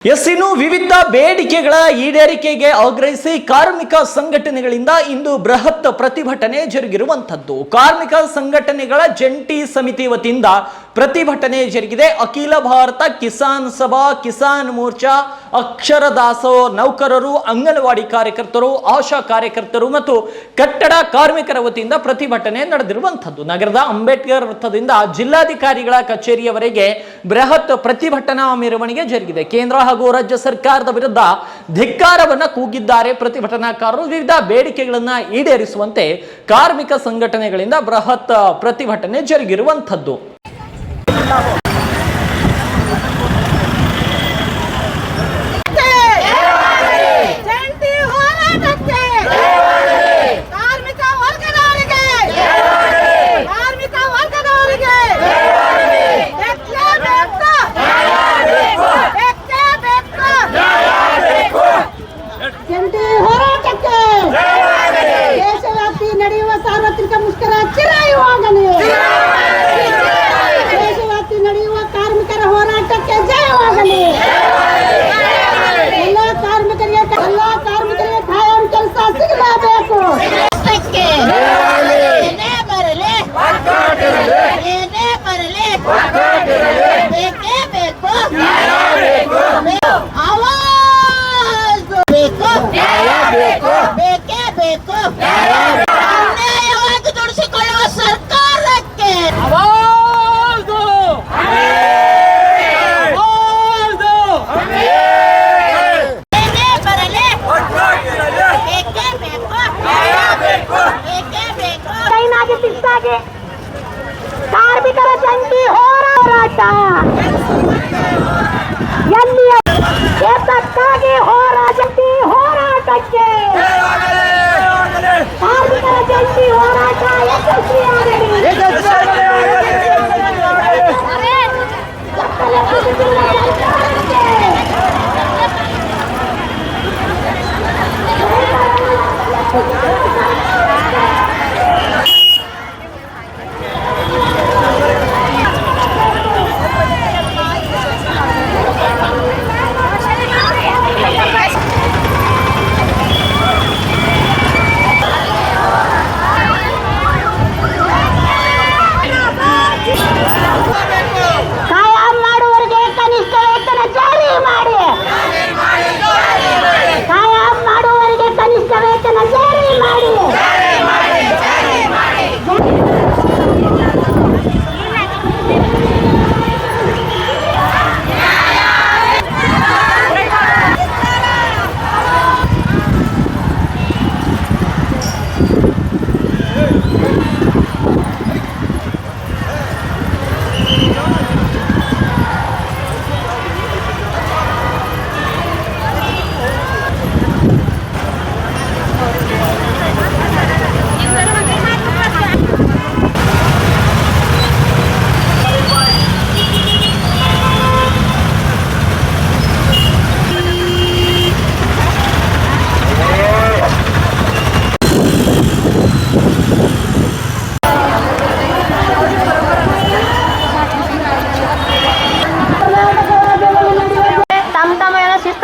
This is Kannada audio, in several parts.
ಇನ್ನು ವಿವಿಧ ಬೇಡಿಕೆಗಳ ಈಡೇರಿಕೆಗೆ ಆಗ್ರಹಿಸಿ ಕಾರ್ಮಿಕ ಸಂಘಟನೆಗಳಿಂದ ಇಂದು ಬೃಹತ್ ಪ್ರತಿಭಟನೆ ಜರುಗಿರುವಂತದ್ದು. ಕಾರ್ಮಿಕ ಸಂಘಟನೆಗಳ ಜಂಟಿ ಸಮಿತಿ ವತಿಯಿಂದ ಪ್ರತಿಭಟನೆ ಜರುಗಿದೆ. ಅಖಿಲ ಭಾರತ ಕಿಸಾನ್ ಸಭಾ, ಕಿಸಾನ್ ಮೋರ್ಚಾ, ಅಕ್ಷರ ದಾಸೋ ನೌಕರರು, ಅಂಗನವಾಡಿ ಕಾರ್ಯಕರ್ತರು, ಆಶಾ ಕಾರ್ಯಕರ್ತರು ಮತ್ತು ಕಟ್ಟಡ ಕಾರ್ಮಿಕರ ವತಿಯಿಂದ ಪ್ರತಿಭಟನೆ ನಡೆದಿರುವಂತದ್ದು. ನಗರದ ಅಂಬೇಡ್ಕರ್ ವೃತ್ತದಿಂದ ಜಿಲ್ಲಾಧಿಕಾರಿಗಳ ಕಚೇರಿಯವರೆಗೆ ಬೃಹತ್ ಪ್ರತಿಭಟನಾ ಮೆರವಣಿಗೆ ಜರುಗಿದೆ. ಕೇಂದ್ರ ಹಾಗೂ ರಾಜ್ಯ ಸರ್ಕಾರದ ವಿರುದ್ಧ ಧಿಕ್ಕಾರವನ್ನ ಕೂಗಿದ್ದಾರೆ ಪ್ರತಿಭಟನಾಕಾರರು. ವಿವಿಧ ಬೇಡಿಕೆಗಳನ್ನ ಈಡೇರಿಸುವಂತೆ ಕಾರ್ಮಿಕ ಸಂಘಟನೆಗಳಿಂದ ಬೃಹತ್ ಪ್ರತಿಭಟನೆ ಜರುಗಿರುವಂತದ್ದು. ದೇಶವ್ಯಾಪಿ ನಡೆಯುವ ಸಾರ್ವತ್ರಿಕ ಮುಷ್ಕರ ಚಿರಾಯುವಾಗಲಿ. ದೇಶವ್ಯಾಪಿ ನಡೆಯುವ ಕಾರ್ಮಿಕರ ಹೋರಾಟಕ್ಕೆ ಜಯವಾಗಲಿ. ಎಲ್ಲ ಕಾರ್ಮಿಕರಿಗೆ ಕಾಯಂ ಕೆಲಸ ಸಿಗಲೇಬೇಕು. ಅನ್ಯಾಯವಾಗಿ ದುಡಿಸಿಕೊಳ್ಳುವ ಸರ್ಕಾರಕ್ಕೆ ಕಾರ್ಮಿಕರ ಜಂಟಿ ಹೋರಾಟ ಎಲ್ಲಿಯ ಏತಕ್ಕಾಗಿ ಜಂಟಿ ಹೋರಾಟಕ್ಕೆ ಕಾರ್ಮಿಕರ ಜಂಟಿ ಹೋರಾಟ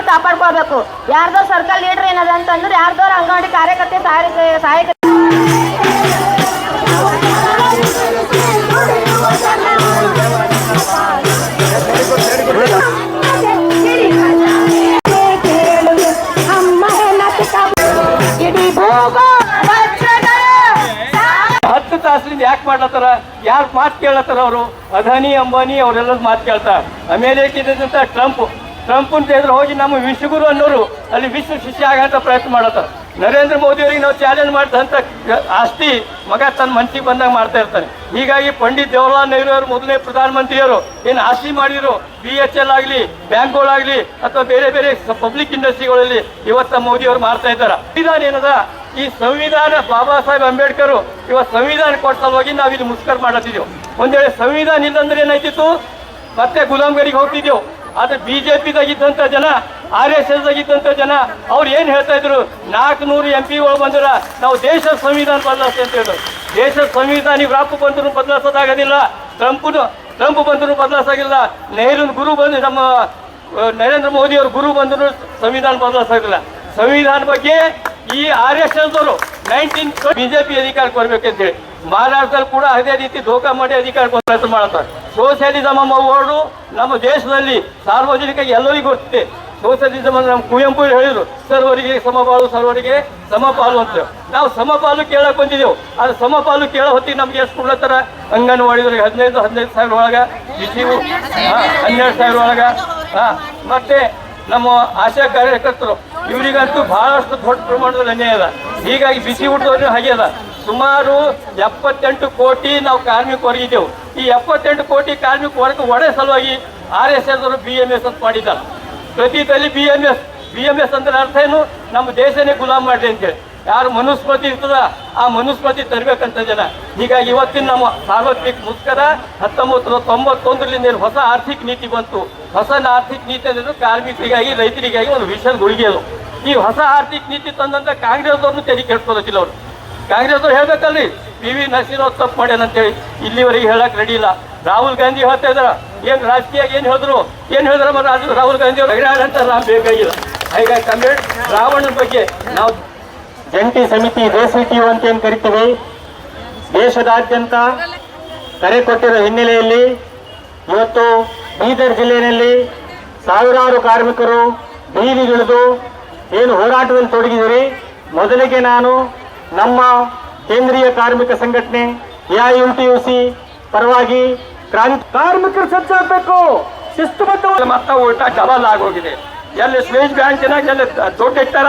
ಕಾಪಾಡ್ಕೋಬೇಕು. ಯಾರ್ದೋ ಸರ್ಕಲ್ ಲೀಡರ್ ಏನದ ಅಂತಂದ್ರೆ ಯಾರ್ದೋ ಅಂಗನವಾಡಿ ಕಾರ್ಯಕರ್ತೆ ಸಹಾಯಕ ಹತ್ತು ತಾಸರಿಂದ ಯಾಕೆ ಮಾಡ್ಲತ್ತಾರ? ಯಾರು ಮಾತು ಕೇಳತ್ತಾರ? ಅವರು ಅದಾನಿ ಅಂಬಾನಿ ಅವರೆಲ್ಲ ಮಾತು ಕೇಳ್ತಾರ. ಅಮೇರಿಕದಂತ ಟ್ರಂಪನ್ ಎದುರು ಹೋಗಿ ನಮ್ಮ ವಿಶ್ವಗುರು ಅನ್ನೋರು ಅಲ್ಲಿ ವಿಶ್ವ ಶಿಷ್ಯ ಆಗಂತ ಪ್ರಯತ್ನ ಮಾಡತ್ತಾರ. ನರೇಂದ್ರ ಮೋದಿ ಅವರಿಗೆ ನಾವು ಚಾಲೆಂಜ್ ಮಾಡಿದಂಥ ಆಸ್ತಿ ಮಗ ತನ್ನ ಮನಸ್ಸಿಗೆ ಬಂದಾಗ ಮಾಡ್ತಾ ಇರ್ತಾನೆ. ಹೀಗಾಗಿ ಪಂಡಿತ್ ಜವಾಹರ್ಲಾಲ್ ನೆಹರು ಅವರು ಮೊದಲನೇ ಪ್ರಧಾನಮಂತ್ರಿಯವರು ಏನು ಆಸ್ತಿ ಮಾಡಿದ್ರು, BHL ಆಗಲಿ, ಬ್ಯಾಂಕ್ಗಳಾಗಲಿ ಅಥವಾ ಬೇರೆ ಬೇರೆ ಪಬ್ಲಿಕ್ ಇಂಡಸ್ಟ್ರಿಗಳಲ್ಲಿ ಇವತ್ತು ಮೋದಿ ಅವರು ಮಾಡ್ತಾ ಇದ್ದಾರೆ. ಸಂವಿಧಾನ ಏನದ? ಈ ಸಂವಿಧಾನ ಬಾಬಾ ಸಾಹೇಬ್ ಅಂಬೇಡ್ಕರ್ ಇವತ್ತು ಸಂವಿಧಾನ ಕೊಟ್ಟ ಸಲುವಾಗಿ ನಾವು ಇಲ್ಲಿ ಮುಷ್ಕರ ಮಾಡತ್ತಿದ್ದೆವು. ಒಂದ್ ವೇಳೆ ಸಂವಿಧಾನ ಇಲ್ಲಂದ್ರೆ ಏನಾಯ್ತಿತ್ತು? ಮತ್ತೆ ಗುಲಾಮ್ಗರಿಗೆ ಹೋಗ್ತಿದ್ದೆವು. ಆದರೆ BJPದಾಗಿದ್ದಂಥ ಜನ, RSSದಾಗಿದ್ದಂಥ ಜನ ಅವ್ರು ಏನು ಹೇಳ್ತಾ ಇದ್ರು? 400 MP ಬಂದ್ರೆ ನಾವು ದೇಶದ ಸಂವಿಧಾನ ಬದಲಾಯಿಸಿ ಅಂತ ಹೇಳಿದ್ರು. ದೇಶದ ಸಂವಿಧಾನ ವ್ಯಾಪ ಬಂದರೂ ಬದಲಾಯಿಸೋದಾಗೋದಿಲ್ಲ. ಟ್ರಂಪ್ ಬಂದರೂ ಬದಲಾಯಿಸಾಗಿಲ್ಲ. ನೆಹರು ಗುರು ಬಂದು ನಮ್ಮ ನರೇಂದ್ರ ಮೋದಿ ಅವರು ಗುರು ಬಂದರೂ ಸಂವಿಧಾನ ಬದಲಾಯಿಸೋದಿಲ್ಲ. ಸಂವಿಧಾನ ಬಗ್ಗೆ ಈ RSS ಅವರು 19 BJP ಅಧಿಕಾರಕ್ಕೆ ಬರ್ಬೇಕಂತೇಳಿ ಮಹಾರಾಷ್ಟ್ರದಲ್ಲಿ ಕೂಡ ಅದೇ ರೀತಿ ಧೋಕಾ ಮಾಡಿ ಅಧಿಕಾರಕ್ಕೆ ಪ್ರಯತ್ನ ಮಾಡ್ತಾರೆ. ಸೋಷಿಯಲಿಸಮ್ ವರ್ಡು ನಮ್ಮ ದೇಶದಲ್ಲಿ ಸಾರ್ವಜನಿಕ ಎಲ್ಲರಿಗೂ ಗೊತ್ತಿದೆ. ಸೋಷಿಯಲಿಸಮ್ ನಮ್ಮ ಕುವೆಂಪು ಹೇಳಿದ್ರು, ಸರ್ವರಿಗೆ ಸಮಪಾಲು ಸರ್ವರಿಗೆ ಸಮಪಾಲು ಅಂತ. ನಾವು ಸಮಪಾಲು ಕೇಳಕ್ ಬಂದಿದ್ದೆವು. ಅದು ಸಮಪಾಲು ಕೇಳೋ ಹೊತ್ತಿಗೆ ನಮ್ಗೆ ಎಷ್ಟು ಕೊಡ್ಲತ್ತಾರ? ಅಂಗನವಾಡಿದವ್ರಿಗೆ 15,000 ಒಳಗ, ಬಿಸಿ 12,000 ಒಳಗ, ಮತ್ತೆ ನಮ್ಮ ಆಶಾ ಕಾರ್ಯಕರ್ತರು ಇವರಿಗಂತೂ ಬಹಳಷ್ಟು ದೊಡ್ಡ ಪ್ರಮಾಣದಲ್ಲಿ ಅನ್ಯಾಯ ಅದ. ಹೀಗಾಗಿ ಬಿಸಿ ಊಟದವ್ರಿಗೆ ಹಾಗೆ ಅದ. ಸುಮಾರು 78 ಕೋಟಿ ನಾವು ಕಾರ್ಮಿಕ ವರ್ಗಿದ್ದೆವು. ಈ 78 ಕೋಟಿ ಕಾರ್ಮಿಕ ವರ್ಗ ಒಡೆ ಸಲುವಾಗಿ RSS ಅವರು BMS ಅಂತ ಮಾಡಿದ್ದಾರೆ. ಪ್ರತಿ ತಲೆ BMS ಅಂದ್ರೆ ಅರ್ಥ ಏನು? ನಮ್ಮ ದೇಶನೇ ಗುಲಾಮ್ ಮಾಡ್ರಿ ಅಂತೇಳಿ. ಯಾರು ಮನುಸ್ಮೃತಿ ಇರ್ತದ ಆ ಮನುಸ್ಮೃತಿ ತರಬೇಕಂತ ಜನ. ಹೀಗಾಗಿ ಇವತ್ತಿನ ನಮ್ಮ ಸಾರ್ವತ್ರಿಕ ಮುಷ್ಕರ 1991ರಿಂದ ಹೊಸ ಆರ್ಥಿಕ ನೀತಿ ಬಂತು. ಹೊಸ ಆರ್ಥಿಕ ನೀತಿ ಅಂದ್ರೆ ಕಾರ್ಮಿಕರಿಗಾಗಿ ರೈತರಿಗಾಗಿ ಒಂದು ವಿಷದ ಗುಳಿಗೆ ಅದು. ಈ ಹೊಸ ಆರ್ಥಿಕ ನೀತಿ ತಂದಂತ ಕಾಂಗ್ರೆಸ್ದವ್ರನ್ನು ತೆರಿ ಕೆಡ್ಸ್ಕೊಳತಿಲ್ಲ ಅವರು. ಕಾಂಗ್ರೆಸ್ದವ್ರು ಹೇಳ್ಬೇಕಲ್ರಿ PV ನರಸಿಂಹರಾವ್ ತಪ್ಪು ಮಾಡ್ಯಾನಂತೇಳಿ ಇಲ್ಲಿವರೆಗೆ ಹೇಳಕ್ ರೆಡಿ ಇಲ್ಲ. ರಾಹುಲ್ ಗಾಂಧಿ ಹೇಳ್ತಾ ಇದಾರ, ಏನ್ ರಾಜಕೀಯ ಏನ್ ಹೇಳಿದ್ರು ರಾಹುಲ್ ಗಾಂಧಿ ಅವರು ಅಂತ ಬೇಕಾಗಿಲ್ಲ. ಹೀಗಾಗಿ ಕಮ್ರೇಡ್ ರಾವಣನ ಬಗ್ಗೆ ನಾವು ಜಂಟಿ ಸಮಿತಿ ರೇಸಿಟಿಯು ಅಂತ ಏನು ಕರಿತೀವಿ, ದೇಶದಾದ್ಯಂತ ಕರೆ ಕೊಟ್ಟಿರೋ ಹಿನ್ನೆಲೆಯಲ್ಲಿ ಇವತ್ತು ಬೀದರ್ ಜಿಲ್ಲೆಯಲ್ಲಿ ಸಾವಿರಾರು ಕಾರ್ಮಿಕರು ಬೀದಿಗಿಳಿದು ಏನು ಹೋರಾಟದಲ್ಲಿ ತೊಡಗಿದಿರಿ. ಮೊದಲಿಗೆ ನಾನು ನಮ್ಮ ಕೇಂದ್ರೀಯ ಕಾರ್ಮಿಕ ಸಂಘಟನೆ AIUTUC ಪರವಾಗಿ ಕಾರ್ಮಿಕರು ಸಜ್ಜಾಗಬೇಕು, ಶಿಸ್ತುಬದ್ಧ ಮತ್ತ ಊಟ ಡಬಲ್ ಆಗೋಗಿದೆ. ಎಲ್ಲಿ ಸ್ವೇಜ್ ಬ್ಯಾಂಕಿನಾಗ ಎಲ್ಲಿ ದುಡ್ಡು ಇಟ್ಟಾರ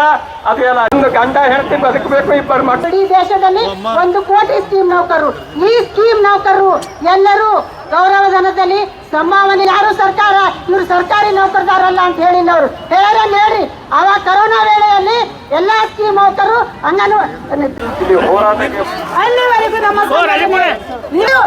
ಅದು ಎಲ್ಲ ಗಂಡ ಹೆಂಡತಿ ಬದುಕಬೇಕು. ಇಬ್ಬರು ಮಕ್ಕಳು ಇಡೀ ದೇಶದಲ್ಲಿ 1 ಕೋಟಿ ಸ್ಕೀಮ್ ನೌಕರರು. ಈ ಸ್ಕೀಮ್ ನೌಕರರು ಎಲ್ಲರೂ ಗೌರವಧನದಲ್ಲಿ ಸಂಭಾವನೆ. ಯಾರು ಸರ್ಕಾರ ಇವರು ಸರ್ಕಾರಿ ನೌಕರದಾರಲ್ಲ ಅಂತ ಹೇಳಿಲ್ಲ ಅವರು. ಹೇಳಿ ಆವಾಗ ಕರೋನಾ ವೇಳೆಯಲ್ಲಿ ಎಲ್ಲಾ ಸ್ಕೀಮ್ ನೌಕರರು ಹೋರಾಟಕ್ಕೆ ಅಲ್ಲಿವರೆಗೂ ನಮ್ಮ ನೀವು